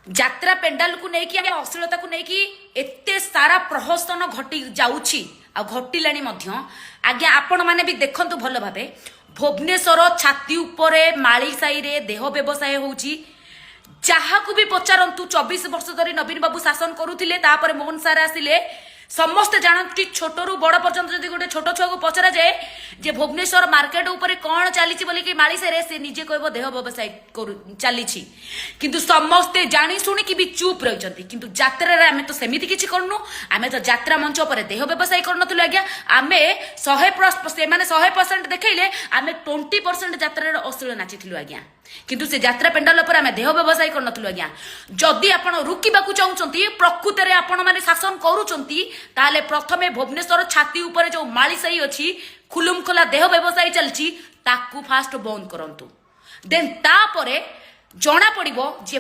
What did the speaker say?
যাত্রা পেন্ডাল কু নেইকি আমি অশ্লীলতা কু নেইকি এতে সারা প্রহসন ঘটি যাଉଛି আর ঘটিলানি মধ্য আজ্ঞা আপন মানে বি দেখন্তু ভাল ভাবে ভুবনেশ্বর ছাতি উপরে মাଳି সাইরে দেহ ব্যবসায় হଉଛି যাহাকু বি পচারন্তু 24 বর্ষ ধরে নবীন বাবু শাসন করুଥିଲେ তারপরে মোহন সার আসিলে ସମସ୍ତେ ଜାଣନ୍ତି ଛୋଟରୁ ବଡ଼ ପର୍ଯ୍ୟନ୍ତ ଯଦି ଗୋଟେ ଛୋଟ ଛୁଆକୁ ପଚରାଯାଏ ଯେ ଭୁବନେଶ୍ୱର ମାର୍କେଟ ଉପରେ କ'ଣ ଚାଲିଛି ବୋଲିକି ମାଳିସାରେ ସେ ନିଜେ କହିବ ଦେହ ବ୍ୟବସାୟ ଚାଲିଛି କିନ୍ତୁ ସମସ୍ତେ ଜାଣି ଶୁଣିକି ବି ଚୁପ୍ ରହିଛନ୍ତି କିନ୍ତୁ ଯାତ୍ରାରେ ଆମେ ତ ସେମିତି କିଛି କରୁନୁ ଆମେ ତ ଯାତ୍ରା ମଞ୍ଚ ଉପରେ ଦେହ ବ୍ୟବସାୟ କରୁନଥିଲୁ ଆଜ୍ଞା ଆମେ 100% ସେମାନେ 100% ଦେଖେଇଲେ ଆମେ 20% ଯାତ୍ରାରେ ଅଶ୍ଳୀଳ ନାଚିଥିଲୁ ଆଜ୍ଞା କିନ୍ତୁ ସେ ଯାତ୍ରା ପେଣ୍ଡାଲ ଉପରେ ଆମେ ଦେହ ବ୍ୟବସାୟ କରୁନଥିଲୁ ଆଜ୍ଞା ଯଦି ଆପଣ ରୋକିବାକୁ ଚାହୁଁଛନ୍ତି ପ୍ରକୃତରେ ଆପଣମାନେ ଶାସନ କରୁଛନ୍ତି ତାହେଲେ ପ୍ରଥମେ ଭୁବନେଶ୍ୱର ଛାତି ଉପରେ ଯୋଉ ମାଳିସାହି ଅଛି ଖୁଲୁମ ଖୋଲା ଦେହ ବ୍ୟବସାୟ ଚାଲିଛି ତାକୁ ଫାଷ୍ଟ ବନ୍ଦ କରନ୍ତୁ ଦେନ୍ ତାପରେ ଜଣା ପଡିବ ଯେ